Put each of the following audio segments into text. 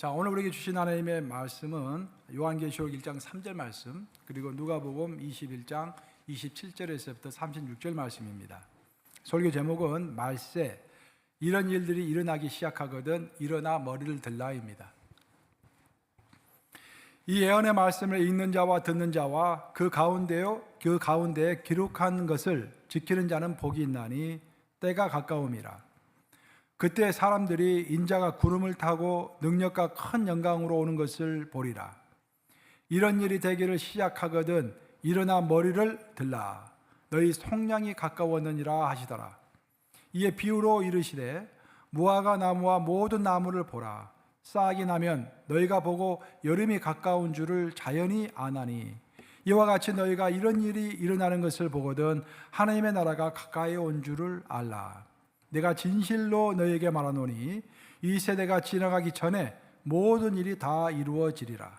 자, 오늘 우리에게 주신 하나님의 말씀은 요한계시록 1장 3절 말씀, 그리고 누가복음 21장 27절에서부터 36절 말씀입니다. 설교 제목은 말세, 이런 일들이 일어나기 시작하거든 일어나 머리를 들라입니다. 이 예언의 말씀을 읽는 자와 듣는 자와 그 가운데에 기록한 것을 지키는 자는 복이 있나니 때가 가까움이라. 그때 사람들이 인자가 구름을 타고 능력과 큰 영광으로 오는 것을 보리라. 이런 일이 되기를 시작하거든 일어나 머리를 들라. 너희 속량이 가까웠느니라 하시더라. 이에 비유로 이르시되 무화과 나무와 모든 나무를 보라. 싹이 나면 너희가 보고 여름이 가까운 줄을 자연히 아나니 이와 같이 너희가 이런 일이 일어나는 것을 보거든 하나님의 나라가 가까이 온 줄을 알라. 내가 진실로 너희에게 말하노니 이 세대가 지나가기 전에 모든 일이 다 이루어지리라.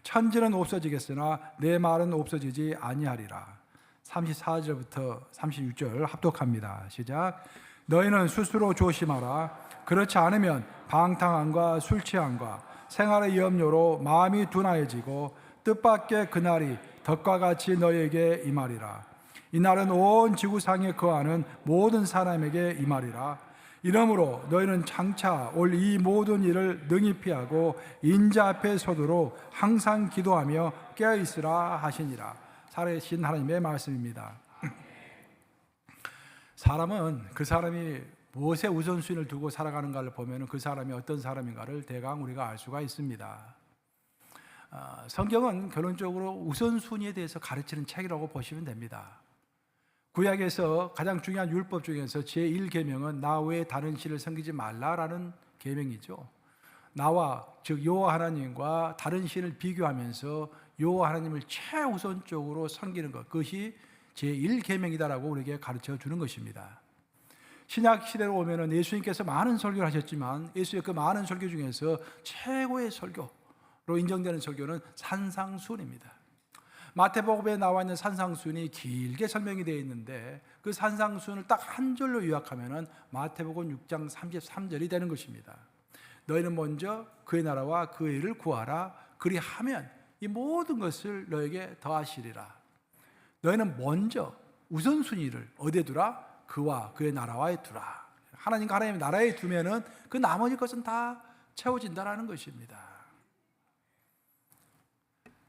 천지는 없어지겠으나 내 말은 없어지지 아니하리라. 34절부터 36절 합독합니다. 시작. 너희는 스스로 조심하라. 그렇지 않으면 방탕함과 술취함과 생활의 염려로 마음이 둔하여지고 뜻밖의 그날이 덕과 같이 너희에게 임하리라. 이날은 온 지구상에 거하는 모든 사람에게 임하리라. 이러므로 너희는 장차 올 이 모든 일을 능히 피하고 인자 앞에 서도록 항상 기도하며 깨어있으라 하시니라. 살아계신 하나님의 말씀입니다. 사람은 그 사람이 무엇에 우선순위를 두고 살아가는가를 보면 그 사람이 어떤 사람인가를 대강 우리가 알 수가 있습니다. 성경은 결론적으로 우선순위에 대해서 가르치는 책이라고 보시면 됩니다. 구약에서 가장 중요한 율법 중에서 제1계명은 나 외에 다른 신을 섬기지 말라라는 계명이죠. 나와 즉 여호와 하나님과 다른 신을 비교하면서 여호와 하나님을 최우선적으로 섬기는 것, 그것이 제1계명이다라고 우리에게 가르쳐 주는 것입니다. 신약 시대로 오면은 예수님께서 많은 설교를 하셨지만 예수의 그 많은 설교 중에서 최고의 설교로 인정되는 설교는 산상수훈입니다. 마태복음에 나와 있는 산상수훈이 길게 설명이 되어 있는데 그 산상수훈을 딱 한 절로 요약하면은 마태복음 6장 33절이 되는 것입니다. 너희는 먼저 그의 나라와 그의 일을 구하라. 그리하면 이 모든 것을 너에게 더하시리라. 너희는 먼저 우선순위를 어디에 두라? 그와 그의 나라와에 두라. 하나님과 하나님의 나라에 두면은 그 나머지 것은 다 채워진다라는 것입니다.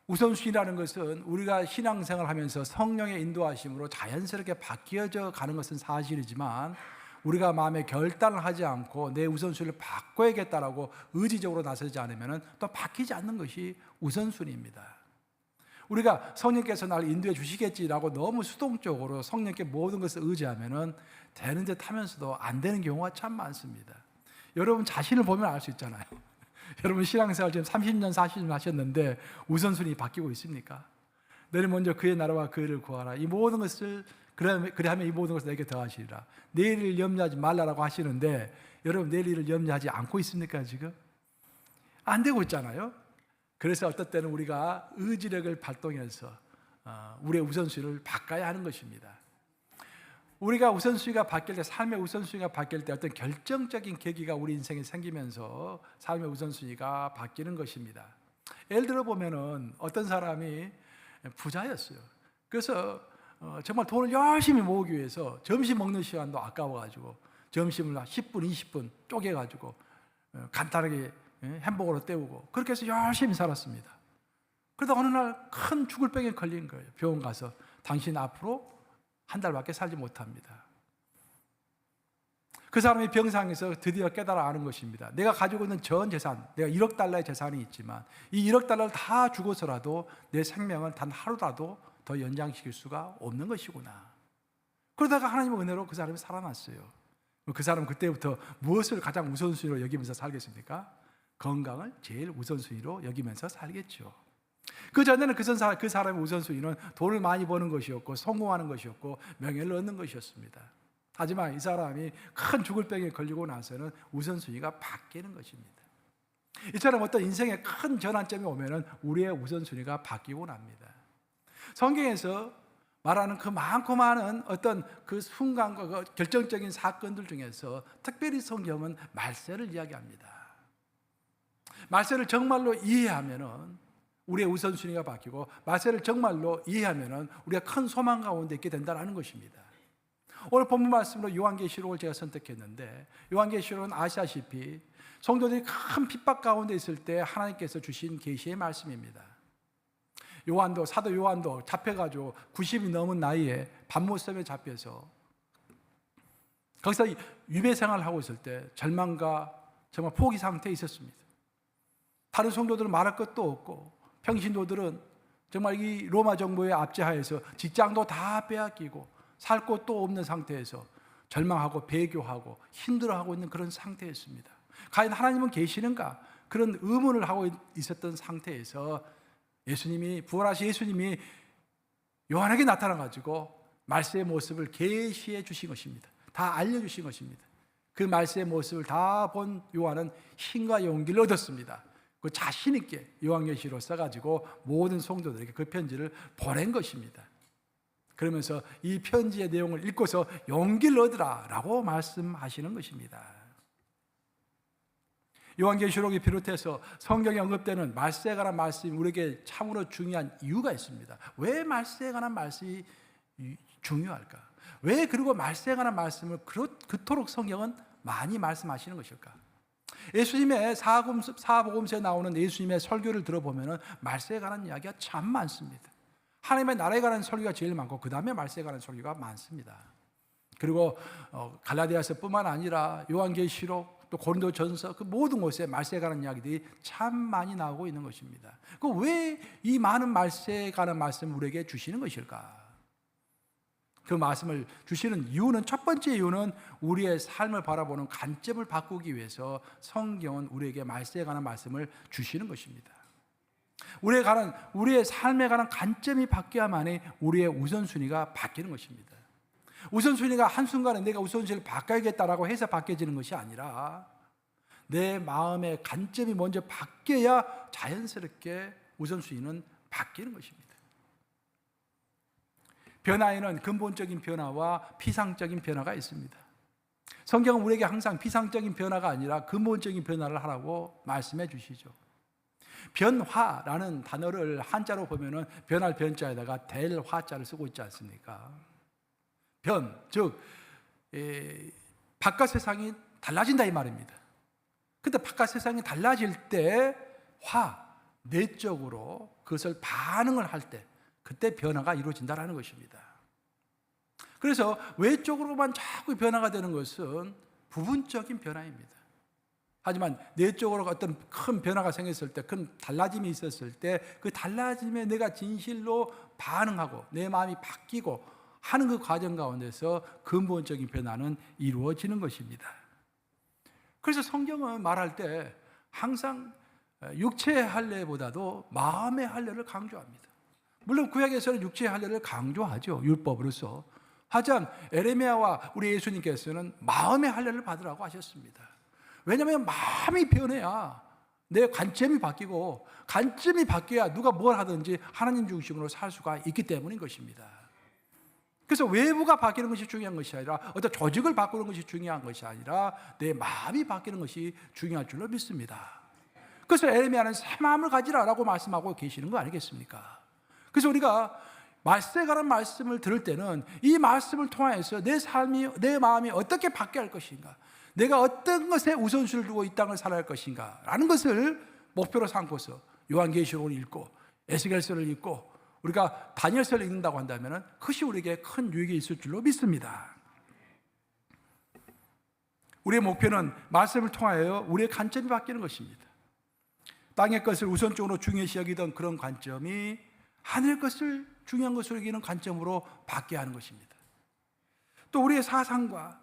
우선순위라는 것은 우리가 신앙생활을 하면서 성령의 인도하심으로 자연스럽게 바뀌어져 가는 것은 사실이지만 우리가 마음에 결단을 하지 않고 내 우선순위를 바꿔야겠다라고 의지적으로 나서지 않으면 또 바뀌지 않는 것이 우선순위입니다. 우리가 성령께서 나를 인도해 주시겠지라고 너무 수동적으로 성령께 모든 것을 의지하면 되는 듯 하면서도 안 되는 경우가 참 많습니다. 여러분 자신을 보면 알 수 있잖아요. 여러분 신앙생활 지금 30년, 40년 하셨는데 우선순위 바뀌고 있습니까? 너는 먼저 그의 나라와 그의 일을 구하라. 이 모든 것을 그래하면 이 모든 것을 내게 더하시리라. 내일을 염려하지 말라라고 하시는데 여러분 내일을 염려하지 않고 있습니까 지금? 안 되고 있잖아요. 그래서 어떨 때는 우리가 의지력을 발동해서 우리의 우선순위를 바꿔야 하는 것입니다. 우리가 우선순위가 바뀔 때, 삶의 우선순위가 바뀔 때 어떤 결정적인 계기가 우리 인생에 생기면서 삶의 우선순위가 바뀌는 것입니다. 예를 들어 보면은 어떤 사람이 부자였어요. 그래서 정말 돈을 열심히 모으기 위해서 점심 먹는 시간도 아까워가지고 점심을 10분, 20분 쪼개가지고 간단하게 햄버거로 때우고 그렇게 해서 열심히 살았습니다. 그러다 어느 날 큰 죽을 병에 걸린 거예요. 병원 가서 당신 앞으로 한 달밖에 살지 못합니다. 그 사람이 병상에서 드디어 깨달아 아는 것입니다. 내가 가지고 있는 전 재산, 내가 1억 달러의 재산이 있지만 이 1억 달러를 다 주고서라도 내 생명을 단 하루라도 더 연장시킬 수가 없는 것이구나. 그러다가 하나님의 은혜로 그 사람이 살아났어요. 그 사람은 그때부터 무엇을 가장 우선순위로 여기면서 살겠습니까? 건강을 제일 우선순위로 여기면서 살겠죠. 그 전에는 그 사람의 우선순위는 돈을 많이 버는 것이었고 성공하는 것이었고 명예를 얻는 것이었습니다. 하지만 이 사람이 큰 죽을 병에 걸리고 나서는 우선순위가 바뀌는 것입니다. 이처럼 어떤 인생의 큰 전환점이 오면은 우리의 우선순위가 바뀌고 납니다. 성경에서 말하는 그 많고 많은 어떤 그 순간과 그 결정적인 사건들 중에서 특별히 성경은 말세를 이야기합니다. 말세를 정말로 이해하면은 우리의 우선순위가 바뀌고, 말세를 정말로 이해하면은 우리가 큰 소망 가운데 있게 된다는 것입니다. 오늘 본문 말씀으로 요한계시록을 제가 선택했는데, 요한계시록은 아시다시피 성도들이 큰 핍박 가운데 있을 때 하나님께서 주신 계시의 말씀입니다. 요한도, 사도 요한도 잡혀가지고 90이 넘은 나이에 밤모섬에 잡혀서 거기서 유배 생활을 하고 있을 때 절망과 정말 포기 상태에 있었습니다. 다른 성도들은 말할 것도 없고, 평신도들은 정말 이 로마 정부의 압제하에서 직장도 다 빼앗기고 살 곳도 없는 상태에서 절망하고 배교하고 힘들어하고 있는 그런 상태였습니다. 과연 하나님은 계시는가? 그런 의문을 하고 있었던 상태에서 예수님이, 부활하신 예수님이 요한에게 나타나가지고 말세의 모습을 계시해 주신 것입니다. 다 알려주신 것입니다. 그 말세의 모습을 다 본 요한은 힘과 용기를 얻었습니다. 그 자신 있게 요한계시로 써가지고 모든 성도들에게 그 편지를 보낸 것입니다. 그러면서 이 편지의 내용을 읽고서 용기를 얻으라 라고 말씀하시는 것입니다. 요한계시록이 비롯해서 성경에 언급되는 말세에 관한 말씀이 우리에게 참으로 중요한 이유가 있습니다. 왜 말세에 관한 말씀이 중요할까? 왜 그리고 말세에 관한 말씀을 그토록 성경은 많이 말씀하시는 것일까? 예수님의 사복음서에 나오는 예수님의 설교를 들어보면 말세에 관한 이야기가 참 많습니다. 하나님의 나라에 관한 설교가 제일 많고 그 다음에 말세에 관한 설교가 많습니다. 그리고 갈라디아서뿐만 아니라 요한계시록, 또 고린도전서, 그 모든 곳에 말세에 관한 이야기들이 참 많이 나오고 있는 것입니다. 그 왜 이 많은 말세에 관한 말씀을 우리에게 주시는 것일까? 그 말씀을 주시는 이유는, 첫 번째 이유는 우리의 삶을 바라보는 관점을 바꾸기 위해서 성경은 우리에게 말세에 관한 말씀을 주시는 것입니다. 우리의 삶에 관한 관점이 바뀌어야만이 우리의 우선순위가 바뀌는 것입니다. 우선순위가 한순간에 내가 우선순위를 바꿔야겠다라고 해서 바뀌어지는 것이 아니라 내 마음의 관점이 먼저 바뀌어야 자연스럽게 우선순위는 바뀌는 것입니다. 변화에는 근본적인 변화와 피상적인 변화가 있습니다. 성경은 우리에게 항상 피상적인 변화가 아니라 근본적인 변화를 하라고 말씀해 주시죠. 변화라는 단어를 한자로 보면은 변할 변자에다가 될 화자를 쓰고 있지 않습니까? 변, 즉 바깥 세상이 달라진다 이 말입니다. 근데 바깥 세상이 달라질 때 내적으로 그것을 반응을 할 때 그때 변화가 이루어진다는 것입니다. 그래서 외적으로만 자꾸 변화가 되는 것은 부분적인 변화입니다. 하지만 내적으로 어떤 큰 변화가 생겼을 때, 큰 달라짐이 있었을 때 그 달라짐에 내가 진실로 반응하고 내 마음이 바뀌고 하는 그 과정 가운데서 근본적인 변화는 이루어지는 것입니다. 그래서 성경은 말할 때 항상 육체의 할례보다도 마음의 할례를 강조합니다. 물론 구약에서는 육체의 할례를 강조하죠, 율법으로서. 하지만 에레미야와 우리 예수님께서는 마음의 할례를 받으라고 하셨습니다. 왜냐하면 마음이 변해야 내 관점이 바뀌고, 관점이 바뀌어야 누가 뭘 하든지 하나님 중심으로 살 수가 있기 때문인 것입니다. 그래서 외부가 바뀌는 것이 중요한 것이 아니라, 어떤 조직을 바꾸는 것이 중요한 것이 아니라 내 마음이 바뀌는 것이 중요할 줄로 믿습니다. 그래서 에레미야는 새 마음을 가지라라고 말씀하고 계시는 거 아니겠습니까? 그래서 우리가 말세에 관한 말씀을 들을 때는 이 말씀을 통해서 내 삶이, 내 마음이 어떻게 바뀌어야 할 것인가, 내가 어떤 것에 우선순위를 두고 이 땅을 살아야 할 것인가 라는 것을 목표로 삼고서 요한계시록을 읽고 에스겔서를 읽고 우리가 다니엘서를 읽는다고 한다면 그것이 우리에게 큰 유익이 있을 줄로 믿습니다. 우리의 목표는 말씀을 통하여 우리의 관점이 바뀌는 것입니다. 땅의 것을 우선적으로 중요시 여기던 그런 관점이 하늘의 것을 중요한 것으로 여기는 관점으로 바뀌어야 하는 것입니다. 또 우리의 사상과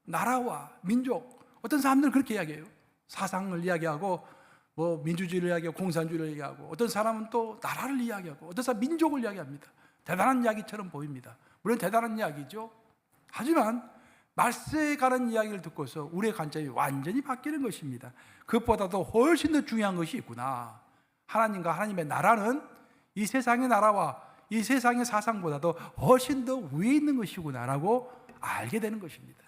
나라와 민족, 어떤 사람들은 그렇게 이야기해요. 사상을 이야기하고 민주주의를 이야기하고 공산주의를 이야기하고, 어떤 사람은 또 나라를 이야기하고, 어떤 사람은 민족을 이야기합니다. 대단한 이야기처럼 보입니다. 물론 대단한 이야기죠. 하지만 말세에 관한 이야기를 듣고서 우리의 관점이 완전히 바뀌는 것입니다. 그것보다도 훨씬 더 중요한 것이 있구나. 하나님과 하나님의 나라는 이 세상의 나라와 이 세상의 사상보다도 훨씬 더 위에 있는 것이구나라고 알게 되는 것입니다.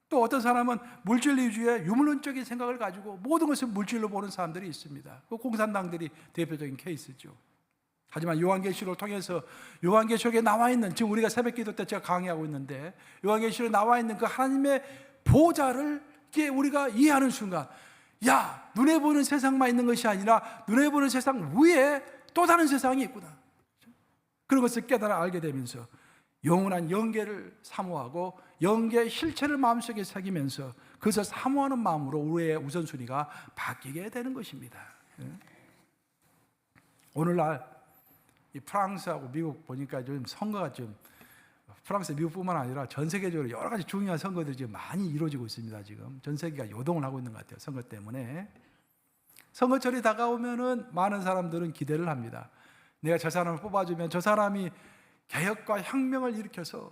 또 어떤 사람은 물질 위주의 유물론적인 생각을 가지고 모든 것을 물질로 보는 사람들이 있습니다. 그 공산당들이 대표적인 케이스죠. 하지만 요한계시록을 통해서 요한계시록에 나와 있는, 지금 우리가 새벽기도 때 제가 강의하고 있는데 요한계시록에 나와 있는 그 하나님의 보좌를 우리가 이해하는 순간, 야, 눈에 보이는 세상만 있는 것이 아니라 눈에 보이는 세상 위에 또 다른 세상이 있구나. 그런 것을 깨달아 알게 되면서 영원한 영계를 사모하고 영계의 실체를 마음속에 새기면서 그것을 사모하는 마음으로 우리의 우선순위가 바뀌게 되는 것입니다. 오늘날 이 프랑스하고 미국 보니까 좀 선거가 좀, 프랑스, 미국뿐만 아니라 전 세계적으로 여러 가지 중요한 선거들이 지금 많이 이루어지고 있습니다. 지금 전 세계가 요동을 하고 있는 것 같아요. 선거 때문에. 선거철이 다가오면은 많은 사람들은 기대를 합니다. 내가 저 사람을 뽑아주면 저 사람이 개혁과 혁명을 일으켜서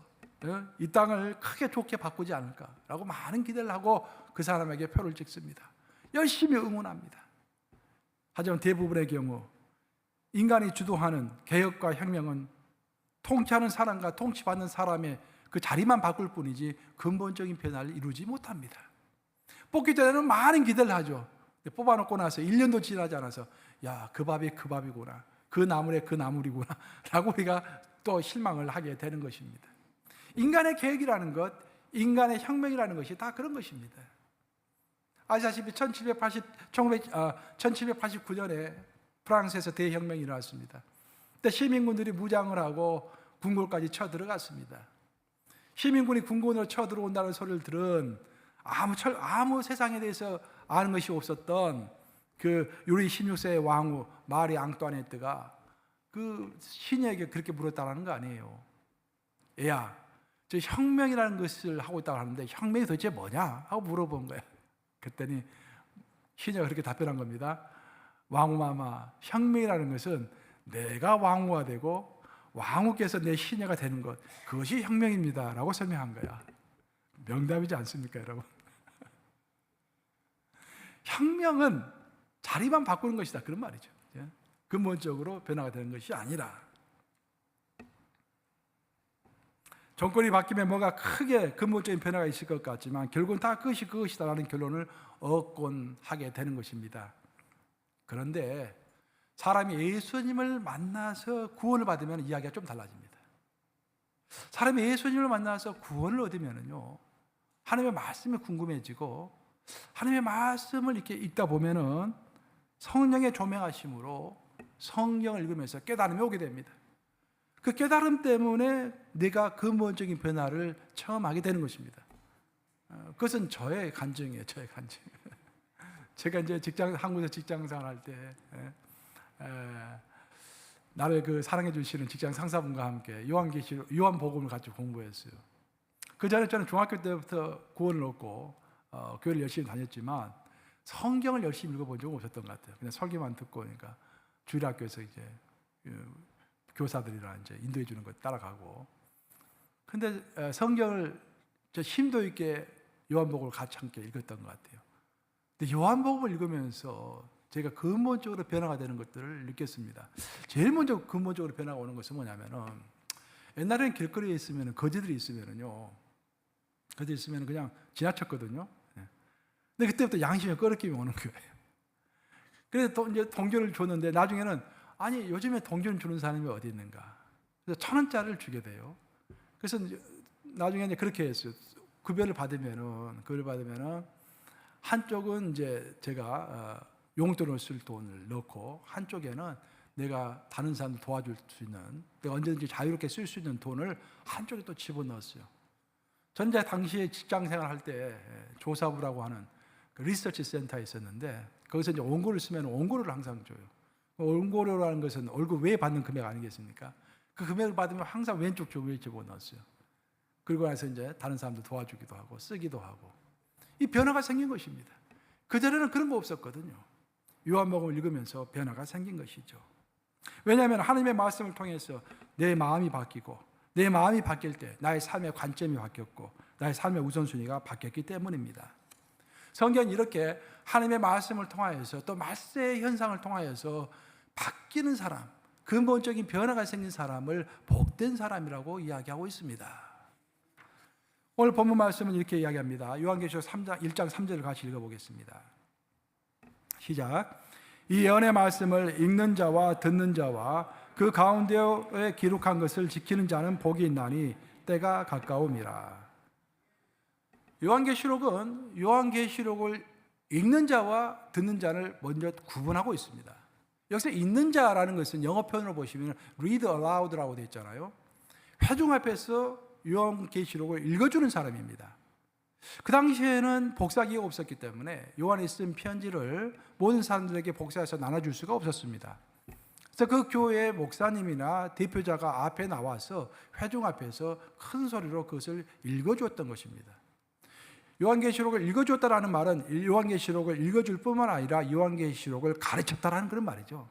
이 땅을 크게 좋게 바꾸지 않을까라고 많은 기대를 하고 그 사람에게 표를 찍습니다. 열심히 응원합니다. 하지만 대부분의 경우 인간이 주도하는 개혁과 혁명은 통치하는 사람과 통치받는 사람의 그 자리만 바꿀 뿐이지 근본적인 변화를 이루지 못합니다. 뽑기 전에는 많은 기대를 하죠. 뽑아놓고 나서 1년도 지나지 않아서 야, 그 밥이 그 밥이구나, 그 나물에 그 나물이구나 라고 우리가 또 실망을 하게 되는 것입니다. 인간의 계획이라는 것, 인간의 혁명이라는 것이 다 그런 것입니다. 아시다시피 1789년에 프랑스에서 대혁명이 일어났습니다. 그때 시민군들이 무장을 하고 궁궐까지 쳐들어갔습니다. 시민군이 궁궐으로 쳐들어온다는 소리를 들은 아무 세상에 대해서 아는 것이 없었던 그 루이 16세의 왕후 마리 앙뚜아네트가 그 시녀에게 그렇게 물었다는 거 아니에요. 얘야, 저 혁명이라는 것을 하고 있다고 하는데 혁명이 도대체 뭐냐? 하고 물어본 거예요. 그랬더니 시녀가 그렇게 답변한 겁니다. 왕후마마, 혁명이라는 것은 내가 왕후가 되고 왕후께서 내 시녀가 되는 것, 그것이 혁명입니다 라고 설명한 거야. 명답이지 않습니까, 여러분? 혁명은 자리만 바꾸는 것이다, 그런 말이죠. 근본적으로 변화가 되는 것이 아니라, 정권이 바뀌면 뭐가 크게 근본적인 변화가 있을 것 같지만 결국은 다 그것이 그것이다라는 결론을 얻곤 하게 되는 것입니다. 그런데 사람이 예수님을 만나서 구원을 받으면 이야기가 좀 달라집니다. 사람이 예수님을 만나서 구원을 얻으면요, 하나님의 말씀이 궁금해지고 하나님의 말씀을 이렇게 읽다 보면은 성령의 조명하심으로 성경을 읽으면서 깨달음이 오게 됩니다. 그 깨달음 때문에 내가 근본적인 변화를 체험하게 되는 것입니다. 그것은 저의 간증이에요. 저의 간증. 제가 이제 한국에서 직장생활 할 때 나를 그 사랑해 주시는 직장 상사분과 함께 요한복음을 같이 공부했어요. 그 전에 저는 중학교 때부터 구원을 얻고 교회를 열심히 다녔지만 성경을 열심히 읽어본 적은 없었던 것 같아요. 그냥 설교만 듣고, 그러니까 주일학교에서 이제 교사들이랑 이제 인도해 주는 거 따라가고. 근데 성경을 저 심도 있게 요한복음을 같이 함께 읽었던 것 같아요. 근데 요한복음을 읽으면서 제가 근본적으로 변화가 되는 것들을 느꼈습니다. 제일 먼저 근본적으로 변화가 오는 것은 뭐냐면은, 옛날에는 길거리에 있으면 거지들이 있으면은요, 거지들이 있으면 그냥 지나쳤거든요. 근데 그때부터 양심의 꺼리낌이 오는 거예요. 그래서 이제 동전을 줬는데 나중에는, 아니 요즘에 동전 주는 사람이 어디 있는가? 그래서 1,000원짜리를 주게 돼요. 그래서 나중에 이제 그렇게 했어요. 급여를 받으면은 한쪽은 이제 제가 용돈을 쓸 돈을 넣고, 한쪽에는 내가 다른 사람들 도와줄 수 있는, 내가 언제든지 자유롭게 쓸 수 있는 돈을 한쪽에 또 집어넣었어요. 전 이제 당시에 직장 생활할 때 조사부라고 하는 그 리서치 센터에 있었는데, 거기서 이제 원고를 쓰면 원고료를 항상 줘요. 원고료라는 것은 월급 외에 받는 금액 아니겠습니까? 그 금액을 받으면 항상 왼쪽 조교에 집어넣었어요. 그리고 나서 이제 다른 사람들 도와주기도 하고 쓰기도 하고, 이 변화가 생긴 것입니다. 그전에는 그런 거 없었거든요. 요한복음을 읽으면서 변화가 생긴 것이죠. 왜냐하면 하나님의 말씀을 통해서 내 마음이 바뀌고, 내 마음이 바뀔 때 나의 삶의 관점이 바뀌었고 나의 삶의 우선순위가 바뀌었기 때문입니다. 성경은 이렇게 하나님의 말씀을 통하여서, 또 말세의 현상을 통하여서 바뀌는 사람, 근본적인 변화가 생긴 사람을 복된 사람이라고 이야기하고 있습니다. 오늘 본문 말씀은 이렇게 이야기합니다. 요한계시록 3장 1장 3절을 같이 읽어보겠습니다. 시작. 이 예언의 말씀을 읽는 자와 듣는 자와 그 가운데에 기록한 것을 지키는 자는 복이 있나니 때가 가까움이라. 요한계시록은 요한계시록을 읽는 자와 듣는 자를 먼저 구분하고 있습니다. 여기서 읽는 자라는 것은 영어 표현으로 보시면 read aloud라고 되어 있잖아요. 회중 앞에서 요한계시록을 읽어주는 사람입니다. 그 당시에는 복사기가 없었기 때문에 요한이 쓴 편지를 모든 사람들에게 복사해서 나눠줄 수가 없었습니다. 그래서 그 교회의 목사님이나 대표자가 앞에 나와서 회중 앞에서 큰 소리로 그것을 읽어주었던 것입니다. 요한계시록을 읽어줬다라는 말은 요한계시록을 읽어줄 뿐만 아니라 요한계시록을 가르쳤다라는 그런 말이죠.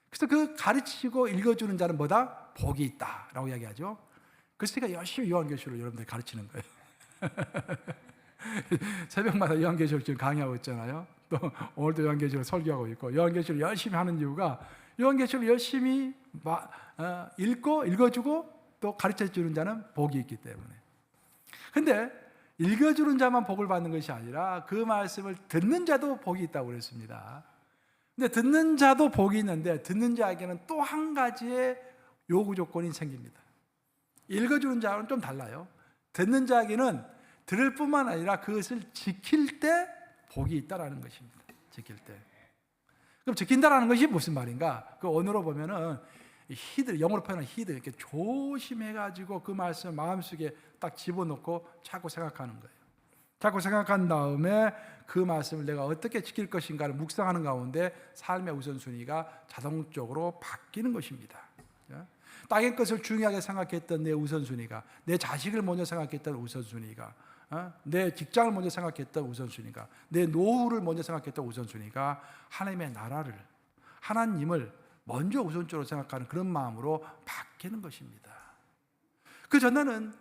그래서 그 가르치고 읽어주는 자는 뭐다? 복이 있다라고 이야기하죠. 그래서 제가 열심히 요한계시록을 여러분들 가르치는 거예요. 새벽마다 요한계시록 지금 강의하고 있잖아요. 또 오늘도 요한계시록 설교하고 있고, 요한계시록 열심히 하는 이유가 요한계시록 열심히 읽고 읽어주고 또 가르쳐주는 자는 복이 있기 때문에. 근데 읽어주는 자만 복을 받는 것이 아니라 그 말씀을 듣는 자도 복이 있다고 그랬습니다. 근데 듣는 자도 복이 있는데 듣는 자에게는 또 한 가지의 요구 조건이 생깁니다. 읽어주는 자와는 좀 달라요. 듣는 자에게는 들을 뿐만 아니라 그것을 지킬 때 복이 있다라는 것입니다. 지킬 때. 그럼 지킨다라는 것이 무슨 말인가? 그 언어로 보면은 히드, 영어로 표현한 히드, 이렇게 조심해가지고 그 말씀 마음속에 딱 집어넣고 자꾸 생각하는 거예요. 자꾸 생각한 다음에 그 말씀을 내가 어떻게 지킬 것인가를 묵상하는 가운데 삶의 우선순위가 자동적으로 바뀌는 것입니다. 땅의 것을 중요하게 생각했던 내 우선순위가, 내 자식을 먼저 생각했던 우선순위가, 내 직장을 먼저 생각했던 우선순위가, 내 노후를 먼저 생각했던 우선순위가 하나님의 나라를, 하나님을 먼저 우선적으로 생각하는 그런 마음으로 바뀌는 것입니다. 그 전에는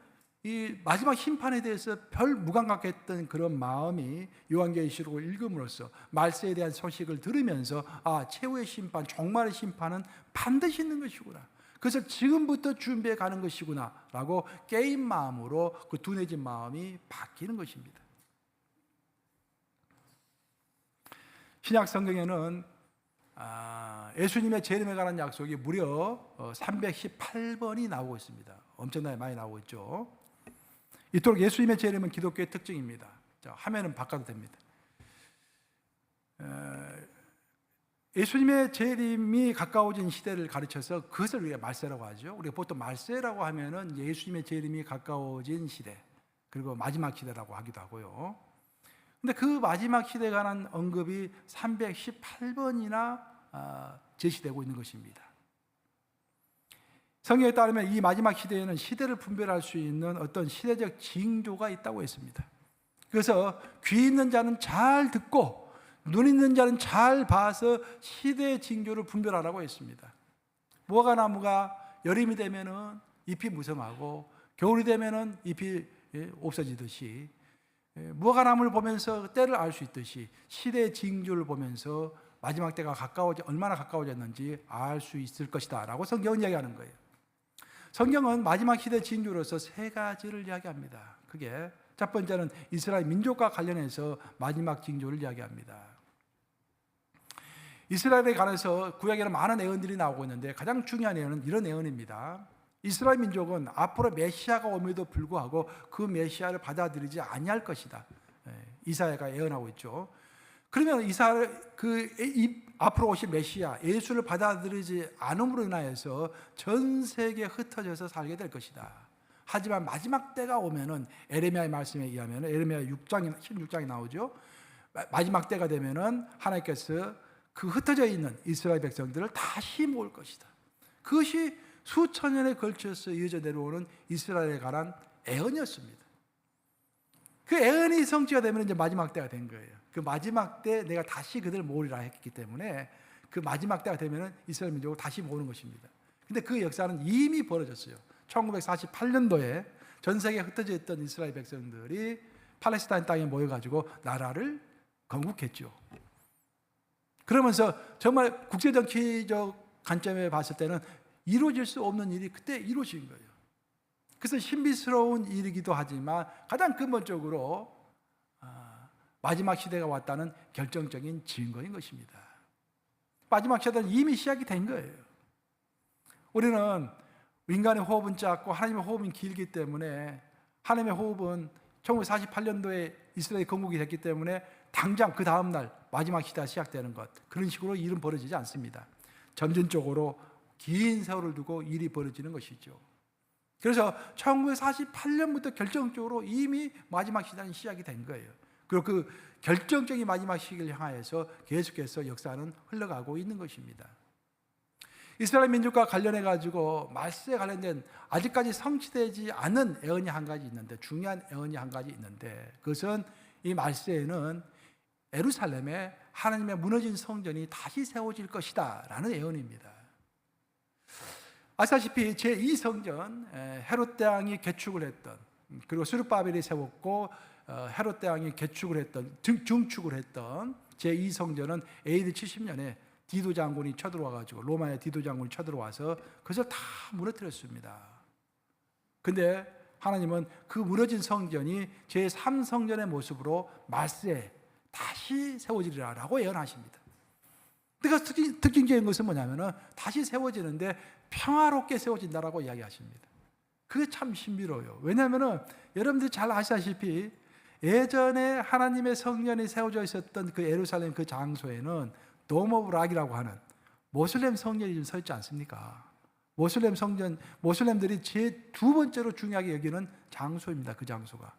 이 마지막 심판에 대해서 별 무감각했던 그런 마음이 요한계시록을 읽음으로써 말세에 대한 소식을 들으면서 최후의 심판, 종말의 심판은 반드시 있는 것이구나. 그래서 지금부터 준비해 가는 것이구나 라고 깨인 마음으로 그 둔해진 마음이 바뀌는 것입니다. 신약 성경에는 예수님의 재림에 관한 약속이 무려 318번이 나오고 있습니다. 엄청나게 많이 나오고 있죠. 이토록 예수님의 재림은 기독교의 특징입니다. 자, 화면은 바꿔도 됩니다. 예수님의 재림이 가까워진 시대를 가르쳐서 그것을 우리가 말세라고 하죠. 우리가 보통 말세라고 하면은 예수님의 재림이 가까워진 시대, 그리고 마지막 시대라고 하기도 하고요. 근데 그 마지막 시대에 관한 언급이 318번이나 제시되고 있는 것입니다. 성경에 따르면 이 마지막 시대에는 시대를 분별할 수 있는 어떤 시대적 징조가 있다고 했습니다. 그래서 귀 있는 자는 잘 듣고 눈 있는 자는 잘 봐서 시대의 징조를 분별하라고 했습니다. 무화과 나무가 여름이 되면은 잎이 무성하고 겨울이 되면은 잎이 없어지듯이 무화과 나무를 보면서 때를 알 수 있듯이 시대의 징조를 보면서 마지막 때가 얼마나 가까워졌는지 알 수 있을 것이다 라고 성경은 이야기하는 거예요. 성경은 마지막 시대 징조로서 세 가지를 이야기합니다. 그게 첫 번째는 이스라엘 민족과 관련해서 마지막 징조를 이야기합니다. 이스라엘에 관해서 구약에는 많은 예언들이 나오고 있는데 가장 중요한 예언은 이런 예언입니다. 이스라엘 민족은 앞으로 메시아가 옴에도 불구하고 그 메시아를 받아들이지 아니할 것이다. 이사야가 예언하고 있죠. 그러면 앞으로 오실 메시아 예수를 받아들이지 않음으로 인하여서 전 세계에 흩어져서 살게 될 것이다. 하지만 마지막 때가 오면은 에레미야의 말씀에 의하면 에레미야 16장이 나오죠. 마지막 때가 되면은 하나님께서 그 흩어져 있는 이스라엘 백성들을 다시 모을 것이다. 그것이 수천 년에 걸쳐서 이어져 내려오는 이스라엘에 관한 예언이었습니다. 그 예언이 성취가 되면 이제 마지막 때가 된 거예요. 그 마지막 때 내가 다시 그들을 모으리라 했기 때문에 그 마지막 때가 되면 이스라엘 민족을 다시 모으는 것입니다. 근데 그 역사는 이미 벌어졌어요. 1948년도에 전 세계에 흩어져 있던 이스라엘 백성들이 팔레스타인 땅에 모여가지고 나라를 건국했죠. 그러면서 정말 국제정치적 관점에 봤을 때는 이루어질 수 없는 일이 그때 이루어진 거예요. 그래서 신비스러운 일이기도 하지만 가장 근본적으로 마지막 시대가 왔다는 결정적인 증거인 것입니다. 마지막 시대는 이미 시작이 된 거예요. 우리는 인간의 호흡은 짧고 하나님의 호흡은 길기 때문에, 하나님의 호흡은 1948년도에 이스라엘이 건국이 됐기 때문에 당장 그 다음 날 마지막 시대가 시작되는 것, 그런 식으로 일은 벌어지지 않습니다. 점진적으로 긴 세월을 두고 일이 벌어지는 것이죠. 그래서 1948년부터 결정적으로 이미 마지막 시대는 시작이 된 거예요. 그리고 그 결정적인 마지막 시기를 향하여서 계속해서 역사는 흘러가고 있는 것입니다. 이스라엘 민족과 관련해 가지고 말세에 관련된 아직까지 성취되지 않은 예언이 한 가지 있는데, 중요한 예언이 한 가지 있는데, 그것은 이 말세에는 예루살렘에 하나님의 무너진 성전이 다시 세워질 것이다 라는 예언입니다. 아시다시피 제2성전, 헤롯 대왕이 개축을 했던, 그리고 스룹바벨이 세웠고 헤롯 대왕이 개축을 했던, 증축을 했던 제2성전은 AD 70년에 디도 장군이 쳐들어와가지고, 로마의 디도 장군이 쳐들어와서 그것을 다 무너뜨렸습니다. 근데 하나님은 그 무너진 성전이 제3성전의 모습으로 말세에 다시 세워지리라 라고 예언하십니다. 그러니까 특징적인 것은 뭐냐면은 다시 세워지는데 평화롭게 세워진다라고 이야기하십니다. 그게 참 신비로워요. 왜냐하면은 여러분들이 잘 아시다시피 예전에 하나님의 성전이 세워져 있었던 그 예루살렘 그 장소에는 도움 오브 락이라고 하는 모슬렘 성전이 좀 서 있지 않습니까? 모슬렘 성전, 모슬렘들이 제 두 번째로 중요하게 여기는 장소입니다. 그 장소가.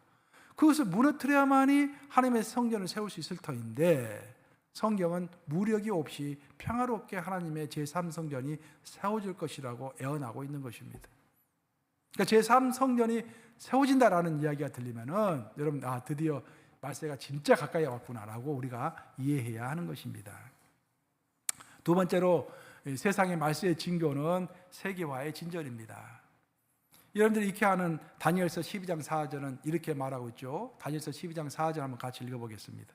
그것을 무너뜨려야만이 하나님의 성전을 세울 수 있을 터인데, 성경은 무력이 없이 평화롭게 하나님의 제3성전이 세워질 것이라고 예언하고 있는 것입니다. 그러니까 제3성전이 세워진다라는 이야기가 들리면은 여러분, 드디어 말세가 진짜 가까이 왔구나라고 우리가 이해해야 하는 것입니다. 두 번째로 세상의 말세의 징조는 세계화의 진전입니다. 여러분들이 익히 아는 다니엘서 12장 4절은 이렇게 말하고 있죠. 다니엘서 12장 4절 한번 같이 읽어보겠습니다.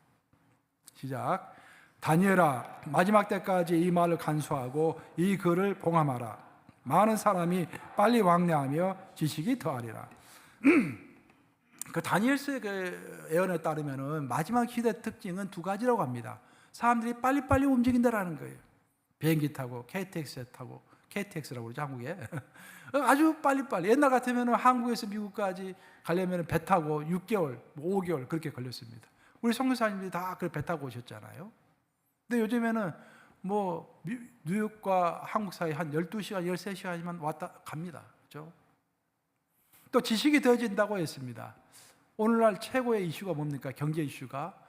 시작. 다니엘아, 마지막 때까지 이 말을 간수하고 이 글을 봉함하라. 많은 사람이 빨리 왕래하며 지식이 더하리라. 그 다니엘서의 그 예언에 따르면은 마지막 시대 특징은 두 가지라고 합니다. 사람들이 빨리빨리 움직인다라는 거예요. 비행기 타고 KTX 타고, KTX라고 그러죠, 한국에. 아주 빨리빨리. 옛날 같으면 한국에서 미국까지 가려면 배 타고 6개월, 5개월 그렇게 걸렸습니다. 우리 선교사님들이 다 그 배 타고 오셨잖아요. 근데 요즘에는 뭐 뉴욕과 한국 사이 한 12시간, 13시간이면 왔다 갑니다. 그렇죠? 또 지식이 더해진다고 했습니다. 오늘날 최고의 이슈가 뭡니까? 경제 이슈가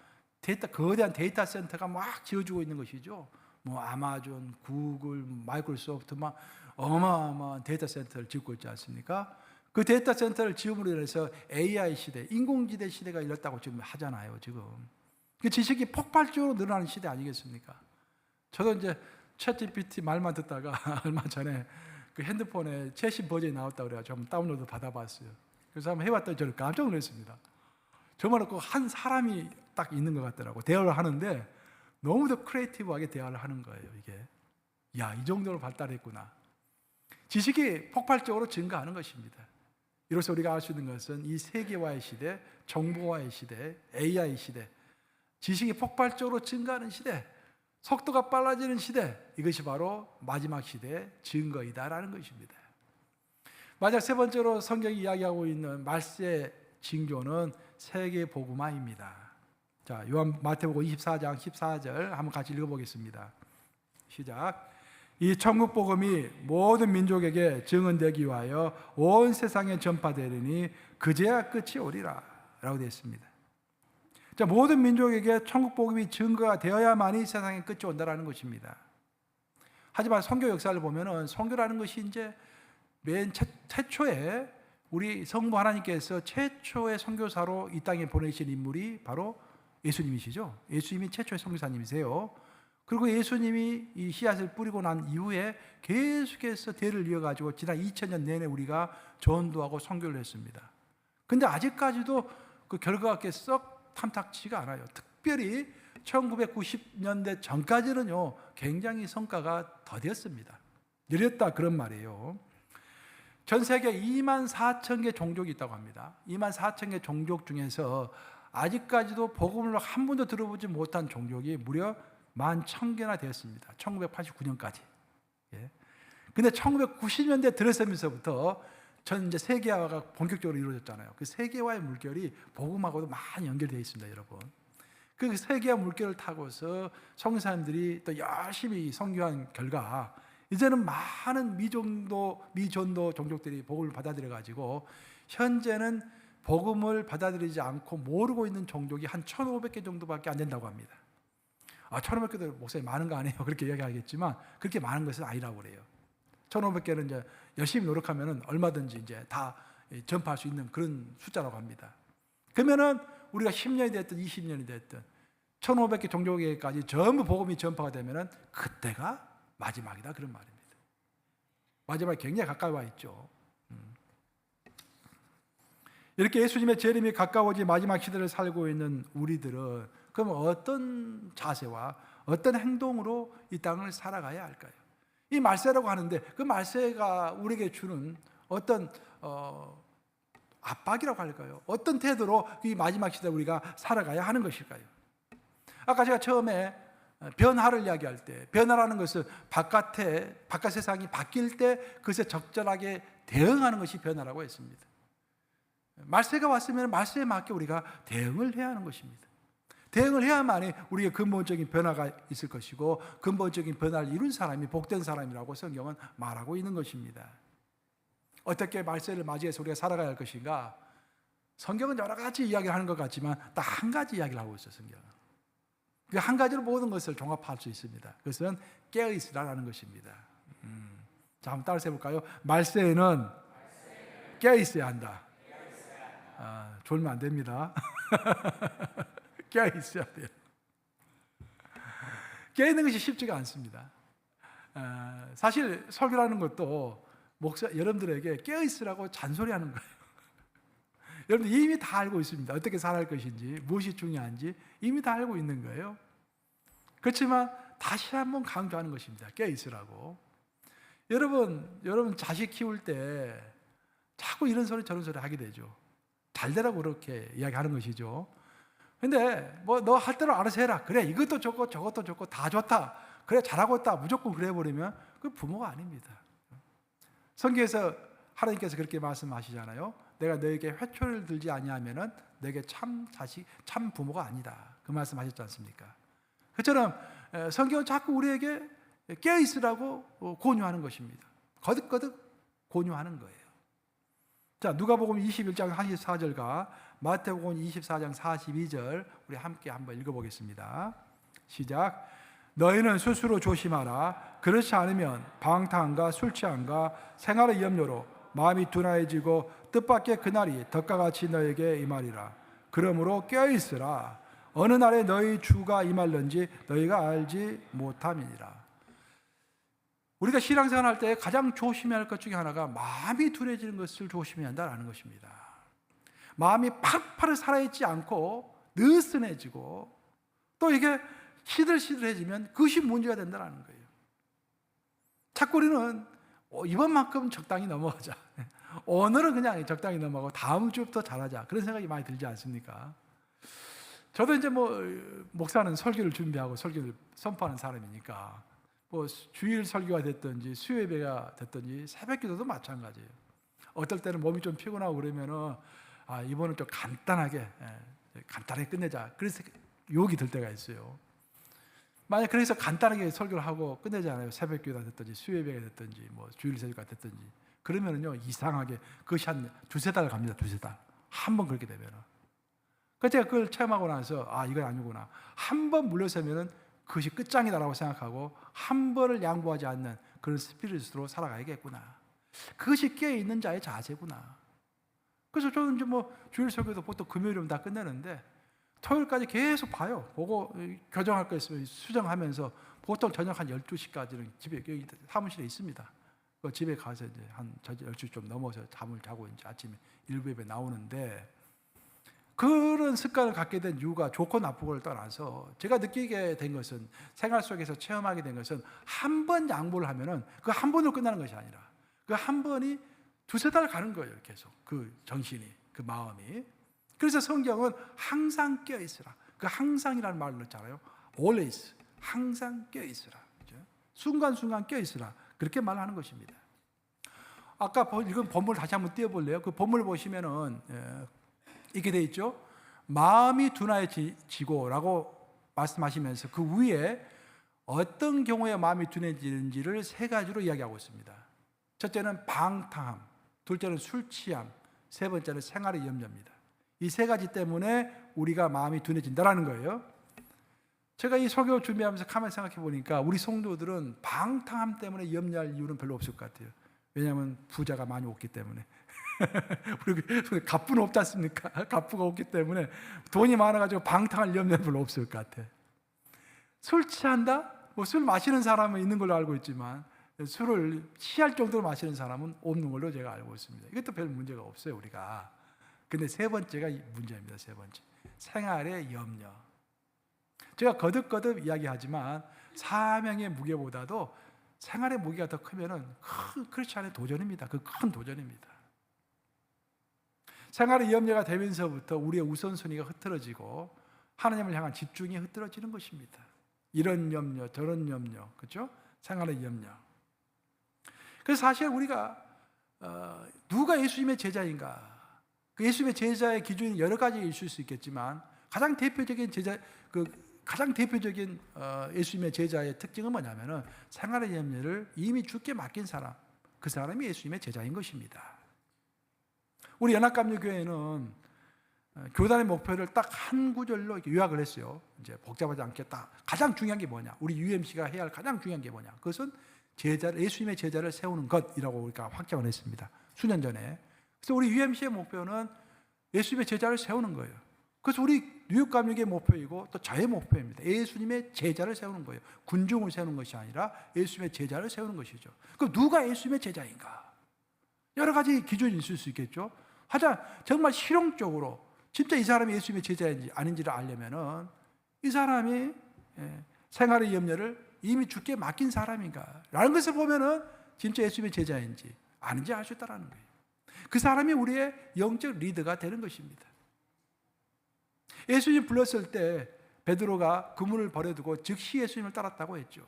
거대한 데이터 센터가 막 지어지고 있는 것이죠. 뭐 아마존, 구글, 마이크로소프트 막 어마어마한 데이터 센터를 짓고 있지 않습니까? 그 데이터 센터를 지음으로 인해서 AI 시대, 인공지대 시대가 이렇다고 지금 하잖아요, 지금. 그 지식이 폭발적으로 늘어나는 시대 아니겠습니까? 저도 이제 챗GPT 말만 듣다가 얼마 전에 그 핸드폰에 최신 버전이 나왔다고 그래가지고 한번 다운로드 받아봤어요. 그래서 한번 해봤더니 저는 깜짝 놀랐습니다. 정말 그 한 사람이 딱 있는 것 같더라고. 대화를 하는데 너무도 크리에이티브하게 대화를 하는 거예요, 이게. 야, 이 정도로 발달했구나. 지식이 폭발적으로 증가하는 것입니다. 이로써 우리가 알 수 있는 것은 이 세계화의 시대, 정보화의 시대, AI 시대, 지식이 폭발적으로 증가하는 시대, 속도가 빨라지는 시대, 이것이 바로 마지막 시대의 증거이다라는 것입니다. 마지막 세 번째로 성경이 이야기하고 있는 말세의 징조는 세계 복음화입니다. 자, 마태복음 24장 14절 한번 같이 읽어보겠습니다. 시작. 이 천국 복음이 모든 민족에게 증언되기 위하여 온 세상에 전파되리니 그제야 끝이 오리라 라고 되어 있습니다. 자, 모든 민족에게 천국 복음이 증거가 되어야만이 세상에 끝이 온다라는 것입니다. 하지만 선교 역사를 보면은 선교라는 것이 이제 맨 최초에 우리 성부 하나님께서 최초의 선교사로 이 땅에 보내신 인물이 바로 예수님이시죠. 예수님이 최초의 선교사님이세요. 그리고 예수님이 이 씨앗을 뿌리고 난 이후에 계속해서 대를 이어가지고 지난 2000년 내내 우리가 전도하고 선교를 했습니다. 근데 아직까지도 그 결과가 썩 탐탁치가 않아요. 특별히 1990년대 전까지는요, 굉장히 성과가 더뎠습니다. 느렸다 그런 말이에요. 전 세계 2만 4천 개 종족이 있다고 합니다. 2만 4천 개 종족 중에서 아직까지도 복음을 한 번도 들어보지 못한 종족이 무려 11,000개나 되었습니다. 1989년까지. 예. 근데 1990년대 들어서면서부터 전 이제 세계화가 본격적으로 이루어졌잖아요. 그 세계화의 물결이 복음하고도 많이 연결되어 있습니다, 여러분. 그 세계화 물결을 타고서 성사님들이 또 열심히 선교한 결과 이제는 많은 미전도 종족들이 복음을 받아들여 가지고 현재는 복음을 받아들이지 않고 모르고 있는 종족이 한 1,500개 정도밖에 안 된다고 합니다. 1,500개도 목사님 많은 거 아니에요? 그렇게 이야기하겠지만 그렇게 많은 것은 아니라고 그래요. 1,500개는 이제 열심히 노력하면 얼마든지 이제 다 전파할 수 있는 그런 숫자라고 합니다. 그러면은 우리가 10년이 됐든 20년이 됐든 1,500개 종족에까지 전부 복음이 전파가 되면은 그때가 마지막이다, 그런 말입니다. 마지막이 굉장히 가까이 와 있죠. 이렇게 예수님의 재림이 가까워진 마지막 시대를 살고 있는 우리들은 그럼 어떤 자세와 어떤 행동으로 이 땅을 살아가야 할까요? 이 말세라고 하는데 그 말세가 우리에게 주는 어떤 압박이라고 할까요? 어떤 태도로 이 마지막 시대 우리가 살아가야 하는 것일까요? 아까 제가 처음에 변화를 이야기할 때, 변화라는 것은 바깥 세상이 바뀔 때 그것에 적절하게 대응하는 것이 변화라고 했습니다. 말세가 왔으면 말세에 맞게 우리가 대응을 해야 하는 것입니다. 대응을 해야만이 우리의 근본적인 변화가 있을 것이고 근본적인 변화를 이룬 사람이 복된 사람이라고 성경은 말하고 있는 것입니다. 어떻게 말세를 맞이해서 우리가 살아가야 할 것인가? 성경은 여러 가지 이야기를 하는 것 같지만 딱 한 가지 이야기를 하고 있어요, 성경은. 그 한 가지로 모든 것을 종합할 수 있습니다. 그것은 깨어있으라는 것입니다. 자, 한번 따라서 해볼까요? 말세에는 깨어있어야 한다. 졸면 안 됩니다. 깨어있어야 돼요. 깨어있는 것이 쉽지가 않습니다. 사실 설교라는 것도 여러분들에게 깨어있으라고 잔소리하는 거예요. 여러분들 이미 다 알고 있습니다. 어떻게 살아갈 것인지, 무엇이 중요한지 이미 다 알고 있는 거예요. 그렇지만 다시 한번 강조하는 것입니다. 깨어있으라고. 여러분 자식 키울 때 자꾸 이런 소리 저런 소리 하게 되죠. 잘 되라고 그렇게 이야기하는 것이죠. 근데 뭐 너 할 대로 알아서 해라. 그래, 이것도 좋고 저것도 좋고 다 좋다. 그래, 잘하고 있다. 무조건 그래 버리면 그 부모가 아닙니다. 성경에서 하나님께서 그렇게 말씀하시잖아요. 내가 너에게 회초리를 들지 아니하면은 너에게 참 부모가 아니다. 그 말씀하셨지 않습니까? 그처럼 성경은 자꾸 우리에게 깨어 있으라고 권유하는 것입니다. 거듭거듭 권유하는 거예요. 자, 누가복음 21장 44절과 마태복음 24장 42절 우리 함께 한번 읽어보겠습니다. 시작. 너희는 스스로 조심하라. 그렇지 않으면 방탕과 술 취함과 생활의 염려로 마음이 둔하여지고 뜻밖의 그날이 덕과 같이 너에게 임하리라. 그러므로 깨어있으라. 어느 날에 너희 주가 임할는지 너희가 알지 못함이니라. 우리가 신앙생활 할 때 가장 조심해야 할 것 중에 하나가 마음이 둔해지는 것을 조심해야 한다는 것입니다. 마음이 팔팔 살아있지 않고 느슨해지고 또 이게 시들시들해지면 그것이 문제가 된다는 거예요. 자꾸 우리는 이번만큼 적당히 넘어가자. 오늘은 그냥 적당히 넘어가고 다음 주부터 잘하자. 그런 생각이 많이 들지 않습니까? 저도 이제 목사는 설교를 준비하고 설교를 선포하는 사람이니까 주일 설교가 됐든지 수요예배가 됐든지 새벽기도도 마찬가지예요. 어떨 때는 몸이 좀 피곤하고 그러면은 이번은 좀 간단하게 끝내자. 그래서 유혹이 들 때가 있어요. 만약 그래서 간단하게 설교를 하고 끝내잖아요. 새벽기도가 됐든지 수요예배가 됐든지 주일 설교가 됐든지 그러면은요 이상하게 그것이 한 두세 달 갑니다. 두세 달. 한 번 그렇게 되면은. 제가 그걸 체험하고 나서 이건 아니구나. 한 번 물러서면은 그것이 끝장이다라고 생각하고 한 번을 양보하지 않는 그런 스피릿으로 살아가야겠구나. 그것이 깨어있는 자의 자세구나. 그래서 저는 이제 주일 설교도 보통 금요일이면 다 끝내는데 토요일까지 계속 봐요. 보고 교정할 거 있으면 수정하면서 보통 저녁 한 12시까지는 집에 여기 사무실에 있습니다. 집에 가서 이제 한 12시 좀 넘어서 잠을 자고 이제 아침에 일부 예배 나오는데 그런 습관을 갖게 된 이유가 좋고 나쁘고를 떠나서 제가 느끼게 된 것은 생활 속에서 체험하게 된 것은 한 번 양보를 하면은 그 한 번으로 끝나는 것이 아니라 그 한 번이 두세 달 가는 거예요. 계속 그 정신이, 그 마음이. 그래서 성경은 항상 깨어 있으라. 그 항상이라는 말을 넣잖아요. always, 항상 깨어 있으라. 그죠? 순간순간 깨어 있으라. 그렇게 말하는 것입니다. 아까 읽은 본문을 다시 한번 띄워볼래요? 그 본문을 보시면은 이렇게 돼 있죠. 마음이 둔해지고라고 말씀하시면서 그 위에 어떤 경우에 마음이 둔해지는지를 세 가지로 이야기하고 있습니다. 첫째는 방탕함, 둘째는 술 취함, 세 번째는 생활의 염려입니다. 이 세 가지 때문에 우리가 마음이 둔해진다는 거예요. 제가 이 설교 준비하면서 가만히 생각해 보니까 우리 성도들은 방탕함 때문에 염려할 이유는 별로 없을 것 같아요. 왜냐하면 부자가 많이 없기 때문에. 우리 갑부는 없지 않습니까? 갑부가 없기 때문에 돈이 많아가지고 방탕할 염려는 별로 없을 것 같아. 술 취한다? 뭐 술 마시는 사람은 있는 걸로 알고 있지만 술을 취할 정도로 마시는 사람은 없는 걸로 제가 알고 있습니다. 이것도 별 문제가 없어요, 우리가. 근데 세 번째가 문제입니다. 세 번째, 생활의 염려. 제가 거듭거듭 이야기하지만 사명의 무게보다도 생활의 무게가 더 크면은 큰 크리스찬의 도전입니다. 그 큰 도전입니다. 생활의 염려가 되면서부터 우리의 우선순위가 흐트러지고 하나님을 향한 집중이 흐트러지는 것입니다. 이런 염려, 저런 염려, 그렇죠? 생활의 염려. 그래서 사실 우리가 누가 예수님의 제자인가? 그 예수님의 제자의 기준이 여러 가지일 수 있겠지만 가장 대표적인 예수님의 제자의 특징은 뭐냐면은 생활의 염려를 이미 주께 맡긴 사람, 그 사람이 예수님의 제자인 것입니다. 우리 연합감리교회는 교단의 목표를 딱 한 구절로 이렇게 요약을 했어요. 이제 복잡하지 않게 딱 가장 중요한 게 뭐냐? 우리 UMC가 해야 할 가장 중요한 게 뭐냐? 그것은 예수님의 제자를 세우는 것이라고 우리가 확정을 했습니다. 수년 전에. 그래서 우리 UMC의 목표는 예수님의 제자를 세우는 거예요. 그래서 우리 뉴욕감리교의 목표이고 또 저의 목표입니다. 예수님의 제자를 세우는 거예요. 군중을 세우는 것이 아니라 예수님의 제자를 세우는 것이죠. 그럼 누가 예수님의 제자인가? 여러 가지 기준이 있을 수 있겠죠. 하자 정말 실용적으로 진짜 이 사람이 예수님의 제자인지 아닌지를 알려면은 이 사람이 생활의 염려를 이미 주께 맡긴 사람인가? 라는 것을 보면은 진짜 예수님의 제자인지 아닌지 알 수 있다는 거예요. 그 사람이 우리의 영적 리더가 되는 것입니다. 예수님 불렀을 때 베드로가 그물을 버려두고 즉시 예수님을 따랐다고 했죠.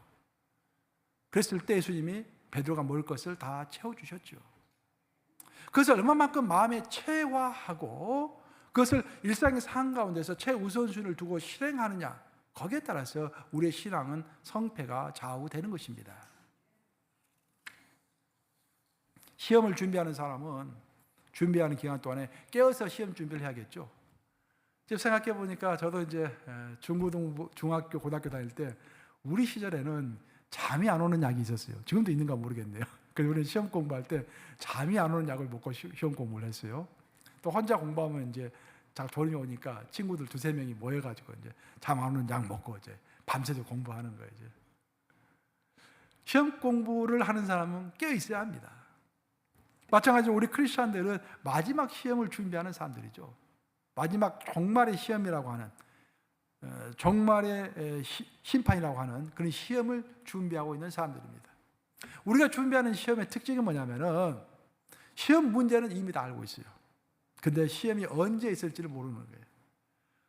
그랬을 때 예수님이 베드로가 먹을 것을 다 채워주셨죠. 그것을 얼마만큼 마음에 체화하고 그것을 일상의 삶 가운데서 최우선순위를 두고 실행하느냐, 거기에 따라서 우리의 신앙은 성패가 좌우되는 것입니다. 시험을 준비하는 사람은 준비하는 기간 동안에 깨어서 시험 준비를 해야겠죠. 지금 생각해 보니까 저도 이제 중고등부, 중학교, 고등학교 다닐 때 우리 시절에는 잠이 안 오는 약이 있었어요. 지금도 있는가 모르겠네요. 그래서 우리는 시험 공부할 때 잠이 안 오는 약을 먹고 시험 공부를 했어요. 또 혼자 공부하면 이제 잘 졸음이 오니까 친구들 두세 명이 모여가지고 이제 잠 안 오는 약 먹고 이제 밤새도록 공부하는 거예요. 이제. 시험 공부를 하는 사람은 깨어 있어야 합니다. 마찬가지로 우리 크리스천들은 마지막 시험을 준비하는 사람들이죠. 마지막 종말의 시험이라고 하는 종말의 심판이라고 하는 그런 시험을 준비하고 있는 사람들입니다. 우리가 준비하는 시험의 특징이 뭐냐면은 시험 문제는 이미 다 알고 있어요. 근데 시험이 언제 있을지를 모르는 거예요.